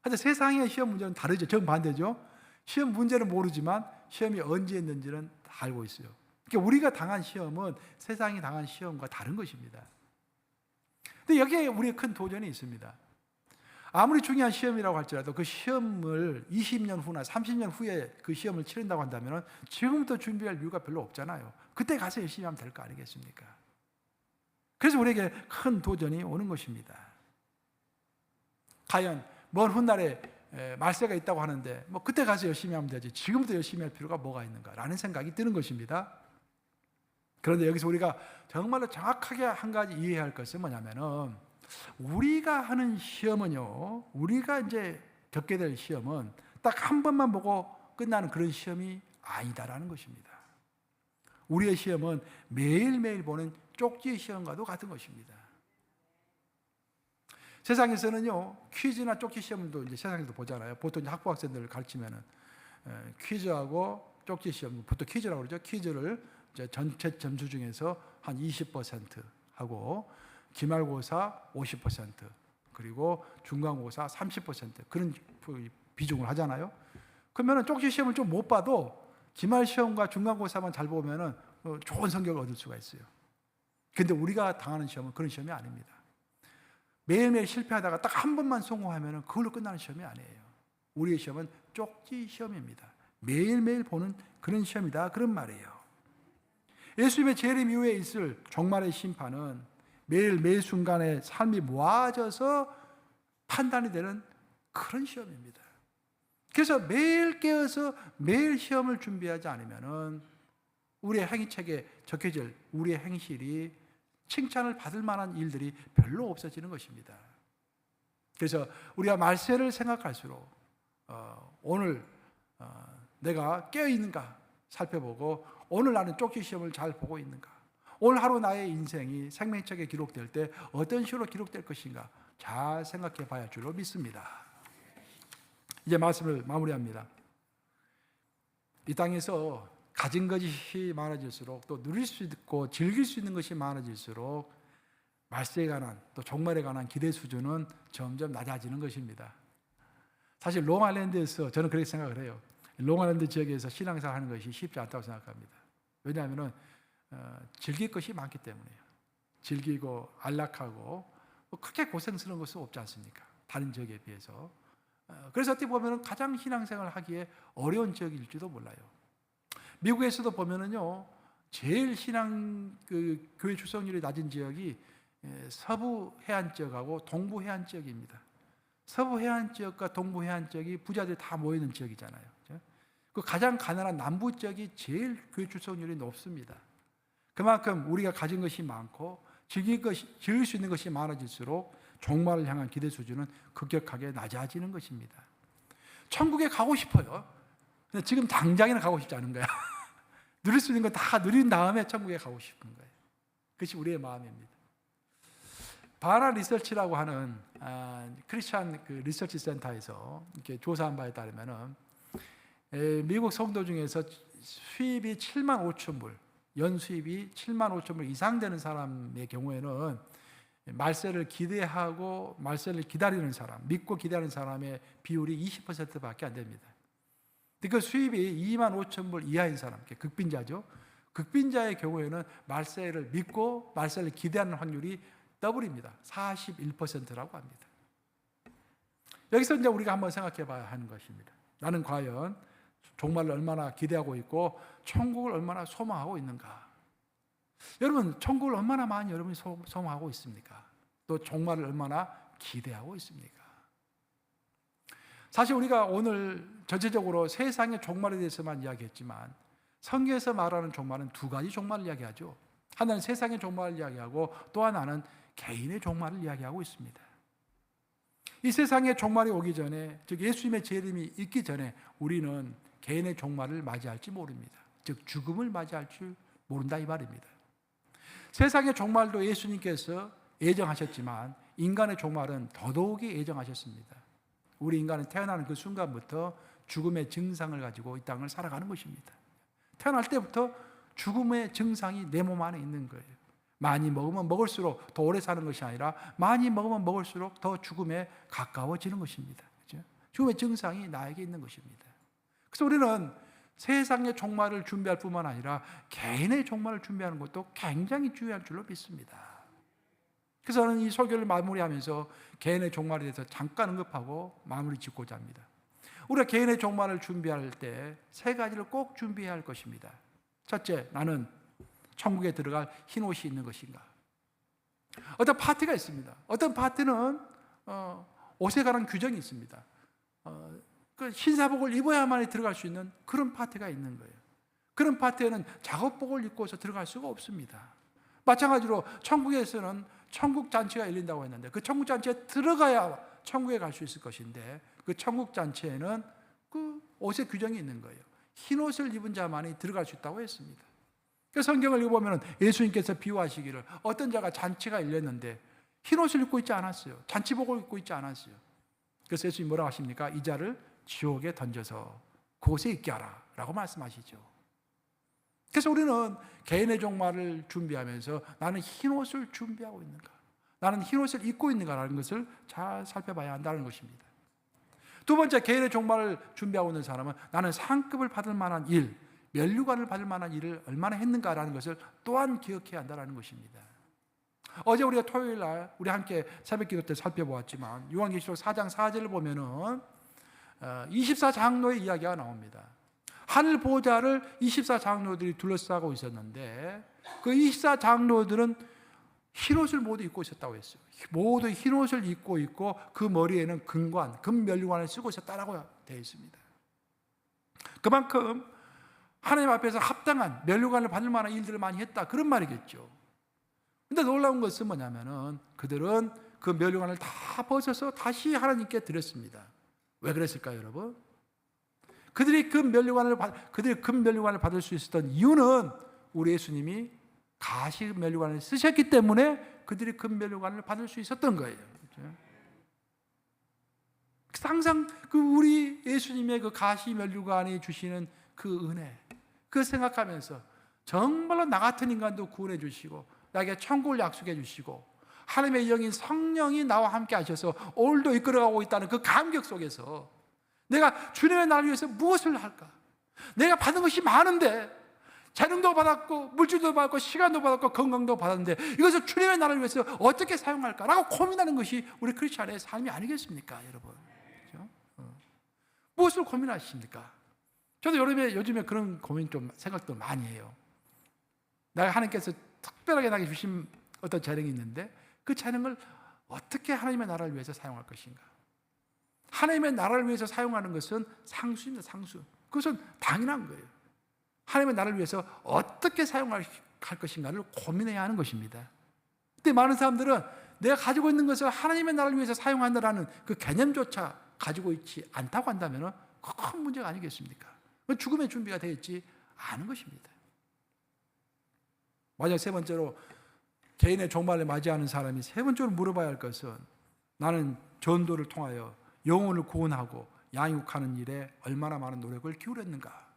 하여튼 세상의 시험 문제는 다르죠. 정반대죠. 시험 문제는 모르지만 시험이 언제 있는지는 다 알고 있어요. 그러니까 우리가 당한 시험은 세상이 당한 시험과 다른 것입니다. 근데 여기에 우리의 큰 도전이 있습니다. 아무리 중요한 시험이라고 할지라도 그 시험을 20년 후나 30년 후에 그 시험을 치른다고 한다면 지금부터 준비할 이유가 별로 없잖아요. 그때 가서 열심히 하면 될 거 아니겠습니까? 그래서 우리에게 큰 도전이 오는 것입니다. 과연 먼 훗날에 말세가 있다고 하는데 뭐 그때 가서 열심히 하면 되지 지금부터 열심히 할 필요가 뭐가 있는가라는 생각이 드는 것입니다. 그런데 여기서 우리가 정말로 정확하게 한 가지 이해해야 할 것은 뭐냐면은 우리가 하는 시험은요, 우리가 이제 겪게 될 시험은 딱 한 번만 보고 끝나는 그런 시험이 아니다라는 것입니다. 우리의 시험은 매일매일 보는 쪽지 시험과도 같은 것입니다. 세상에서는요, 퀴즈나 쪽지 시험도 이제 세상에서 보잖아요. 보통 학부 학생들을 가르치면은 퀴즈하고 쪽지 시험, 보통 퀴즈라고 그러죠. 퀴즈를 이제 전체 점수 중에서 한 20%, 하고 기말고사 50% 그리고 중간고사 30% 그런 비중을 하잖아요. 그러면 쪽지 시험을 좀 못 봐도 기말 시험과 중간고사만 잘 보면은 좋은 성적을 얻을 수가 있어요. 근데 우리가 당하는 시험은 그런 시험이 아닙니다. 매일매일 실패하다가 딱 한 번만 성공하면은 그걸로 끝나는 시험이 아니에요. 우리의 시험은 쪽지 시험입니다. 매일매일 보는 그런 시험이다. 그런 말이에요. 예수님의 재림 이후에 있을 종말의 심판은 매일 매 순간의 삶이 모아져서 판단이 되는 그런 시험입니다. 그래서 매일 깨어서 매일 시험을 준비하지 않으면은 우리의 행위책에 적혀질 우리의 행실이 칭찬을 받을 만한 일들이 별로 없어지는 것입니다. 그래서 우리가 말세를 생각할수록 오늘 내가 깨어있는가 살펴보고 오늘 나는 쪽지 시험을 잘 보고 있는가, 오늘 하루 나의 인생이 생명책에 기록될 때 어떤 식으로 기록될 것인가 잘 생각해 봐야 할 줄로 믿습니다. 이제 말씀을 마무리합니다. 이 땅에서 가진 것이 많아질수록 또 누릴 수 있고 즐길 수 있는 것이 많아질수록 말세에 관한 또 종말에 관한 기대 수준은 점점 낮아지는 것입니다. 사실 롱아일랜드에서 저는 그렇게 생각을 해요. 롱아일랜드 지역에서 신앙생활 하는 것이 쉽지 않다고 생각합니다. 왜냐하면 즐길 것이 많기 때문에요. 즐기고 안락하고 크게 고생스러운 것은 없지 않습니까? 다른 지역에 비해서. 그래서 어떻게 보면 가장 신앙생활을 하기에 어려운 지역일지도 몰라요. 미국에서도 보면은요, 제일 교회 출석률이 낮은 지역이 서부 해안 지역하고 동부 해안 지역입니다. 서부 해안 지역과 동부 해안 지역이 부자들이 다 모이는 지역이잖아요. 그 가장 가난한 남부 지역이 제일 교회 출석률이 높습니다. 그만큼 우리가 가진 것이 많고 즐길 수 있는 것이 많아질수록 종말을 향한 기대 수준은 급격하게 낮아지는 것입니다. 천국에 가고 싶어요. 근데 지금 당장에는 가고 싶지 않은 거야. 누릴 수 있는 거 다 누린 다음에 천국에 가고 싶은 거예요. 그것이 우리의 마음입니다. 바나 리서치라고 하는 크리스찬 리서치 센터에서 이렇게 조사한 바에 따르면은 미국 성도 중에서 수입이 7만 5천 불, 연 수입이 7만 5천 불 이상 되는 사람의 경우에는 말세를 기대하고 말세를 기다리는 사람, 믿고 기다리는 사람의 비율이 20%밖에 안 됩니다. 그 수입이 2만 5천 불 이하인 사람, 극빈자죠. 극빈자의 경우에는 말세를 믿고 말세를 기대하는 확률이 더블입니다. 41%라고 합니다. 여기서 이제 우리가 한번 생각해 봐야 하는 것입니다. 나는 과연 종말을 얼마나 기대하고 있고 천국을 얼마나 소망하고 있는가? 여러분, 천국을 얼마나 많이 여러분이 소망하고 있습니까? 또 종말을 얼마나 기대하고 있습니까? 사실 우리가 오늘 전체적으로 세상의 종말에 대해서만 이야기했지만 성경에서 말하는 종말은 두 가지 종말을 이야기하죠. 하나는 세상의 종말을 이야기하고 또 하나는 개인의 종말을 이야기하고 있습니다. 이 세상의 종말이 오기 전에, 즉 예수님의 재림이 있기 전에 우리는 개인의 종말을 맞이할지 모릅니다. 즉 죽음을 맞이할 줄 모른다 이 말입니다. 세상의 종말도 예수님께서 예정하셨지만 인간의 종말은 더더욱이 예정하셨습니다. 우리 인간은 태어나는 그 순간부터 죽음의 증상을 가지고 이 땅을 살아가는 것입니다. 태어날 때부터 죽음의 증상이 내 몸 안에 있는 거예요. 많이 먹으면 먹을수록 더 오래 사는 것이 아니라 많이 먹으면 먹을수록 더 죽음에 가까워지는 것입니다. 그렇죠? 죽음의 증상이 나에게 있는 것입니다. 그래서 우리는 세상의 종말을 준비할 뿐만 아니라 개인의 종말을 준비하는 것도 굉장히 중요한 줄로 믿습니다. 그래서 저는 이 설교를 마무리하면서 개인의 종말에 대해서 잠깐 언급하고 마무리 짓고자 합니다. 우리가 개인의 종말을 준비할 때 세 가지를 꼭 준비해야 할 것입니다. 첫째, 나는 천국에 들어갈 흰 옷이 있는 것인가? 어떤 파티가 있습니다. 어떤 파티는 옷에 관한 규정이 있습니다. 그 흰사복을 입어야만이 들어갈 수 있는 그런 파티가 있는 거예요. 그런 파티에는 작업복을 입고서 들어갈 수가 없습니다. 마찬가지로 천국에서는 천국 잔치가 열린다고 했는데 그 천국 잔치에 들어가야 천국에 갈 수 있을 것인데 그 천국 잔치에는 그 옷의 규정이 있는 거예요. 흰 옷을 입은 자만이 들어갈 수 있다고 했습니다. 그 성경을 읽어보면 예수님께서 비유하시기를 어떤 자가 잔치가 열렸는데 흰 옷을 입고 있지 않았어요. 잔치복을 입고 있지 않았어요. 그래서 예수님이 뭐라고 하십니까? 이 자를 지옥에 던져서 그곳에 있게 하라 라고 말씀하시죠. 그래서 우리는 개인의 종말을 준비하면서 나는 흰옷을 준비하고 있는가, 나는 흰옷을 입고 있는가라는 것을 잘 살펴봐야 한다는 것입니다. 두 번째, 개인의 종말을 준비하고 있는 사람은 나는 상급을 받을 만한 일, 면류관을 받을 만한 일을 얼마나 했는가라는 것을 또한 기억해야 한다는 것입니다. 어제 우리가 토요일 날 우리 함께 새벽기도 때 살펴보았지만 요한계시록 4장 4절을 보면은 24장로의 이야기가 나옵니다. 하늘 보좌를 24장로들이 둘러싸고 있었는데 그 24장로들은 흰옷을 모두 입고 있었다고 했어요. 모두 흰옷을 입고 있고 그 머리에는 금관, 금면류관을 쓰고 있었다라고 되어 있습니다. 그만큼 하나님 앞에서 합당한 면류관을 받을 만한 일들을 많이 했다, 그런 말이겠죠. 근데 놀라운 것은 뭐냐면은 그들은 그 면류관을 다 벗어서 다시 하나님께 드렸습니다. 왜 그랬을까요, 여러분? 그들이 금면류관을 받을 수 있었던 이유는 우리 예수님이 가시 면류관을 쓰셨기 때문에 그들이 금면류관을 받을 수 있었던 거예요. 항상 그 우리 예수님의 그 가시 면류관이 주시는 그 은혜, 그 생각하면서 정말로 나 같은 인간도 구원해 주시고 나에게 천국을 약속해 주시고 하나님의 영인 성령이 나와 함께 하셔서 오늘도 이끌어가고 있다는 그 감격 속에서 내가 주님의 나를 위해서 무엇을 할까? 내가 받은 것이 많은데 재능도 받았고 물질도 받았고 시간도 받았고 건강도 받았는데 이것을 주님의 나를 위해서 어떻게 사용할까라고 고민하는 것이 우리 크리스찬의 삶이 아니겠습니까, 여러분? 그렇죠? 무엇을 고민하십니까? 저도 요즘에 그런 고민 좀 생각도 많이 해요. 내가 하나님께서 특별하게 나에게 주신 어떤 재능이 있는데 그 재능을 어떻게 하나님의 나라를 위해서 사용할 것인가? 하나님의 나라를 위해서 사용하는 것은 상수입니다, 상수. 그것은 당연한 거예요. 하나님의 나라를 위해서 어떻게 사용할 것인가를 고민해야 하는 것입니다. 근데 많은 사람들은 내가 가지고 있는 것을 하나님의 나라를 위해서 사용한다는 그 개념조차 가지고 있지 않다고 한다면 큰 문제가 아니겠습니까? 죽음의 준비가 되어 있지 않은 것입니다. 마지막 세 번째로 개인의 종말을 맞이하는 사람이 세 번째로 물어봐야 할 것은 나는 전도를 통하여 영혼을 구원하고 양육하는 일에 얼마나 많은 노력을 기울였는가.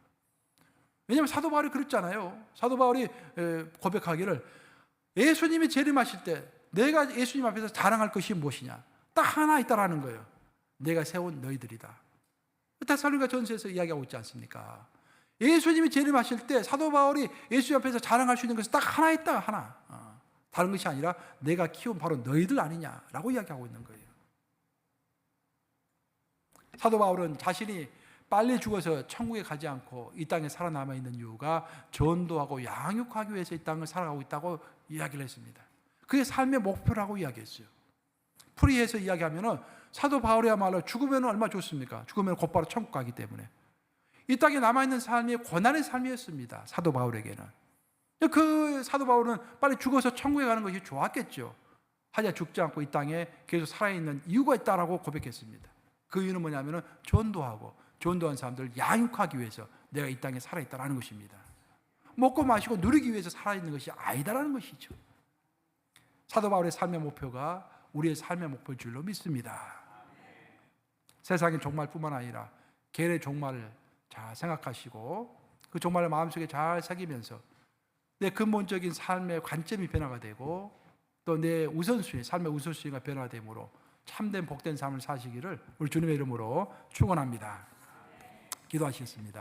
왜냐하면 사도 바울이 그랬잖아요. 사도 바울이 고백하기를 예수님이 재림하실 때 내가 예수님 앞에서 자랑할 것이 무엇이냐, 딱 하나 있다라는 거예요. 내가 세운 너희들이다. 데살로니가 전서에서 이야기하고 있지 않습니까? 예수님이 재림하실 때 사도 바울이 예수님 앞에서 자랑할 수 있는 것은 딱 하나 있다, 하나. 다른 것이 아니라 내가 키운 바로 너희들 아니냐라고 이야기하고 있는 거예요. 사도 바울은 자신이 빨리 죽어서 천국에 가지 않고 이 땅에 살아남아 있는 이유가 전도하고 양육하기 위해서 이 땅을 살아가고 있다고 이야기를 했습니다. 그게 삶의 목표라고 이야기했어요. 풀이해서 이야기하면 사도 바울이야말로 죽으면 얼마나 좋습니까? 죽으면 곧바로 천국 가기 때문에 이 땅에 남아있는 삶이 고난의 삶이었습니다. 사도 바울에게는. 그 사도 바울은 빨리 죽어서 천국에 가는 것이 좋았겠죠. 하지만 죽지 않고 이 땅에 계속 살아있는 이유가 있다라고 고백했습니다. 그 이유는 뭐냐면 전도하고 전도한 사람들을 양육하기 위해서 내가 이 땅에 살아있다는 것입니다. 먹고 마시고 누리기 위해서 살아있는 것이 아니다라는 것이죠. 사도 바울의 삶의 목표가 우리의 삶의 목표일 줄로 믿습니다. 세상의 종말뿐만 아니라 개인의 종말을 잘 생각하시고 그 종말을 마음속에 잘 새기면서 내 근본적인 삶의 관점이 변화가 되고 또 내 우선순위, 삶의 우선순위가 변화되므로 참된 복된 삶을 사시기를 우리 주님의 이름으로 축원합니다. 기도하시겠습니다.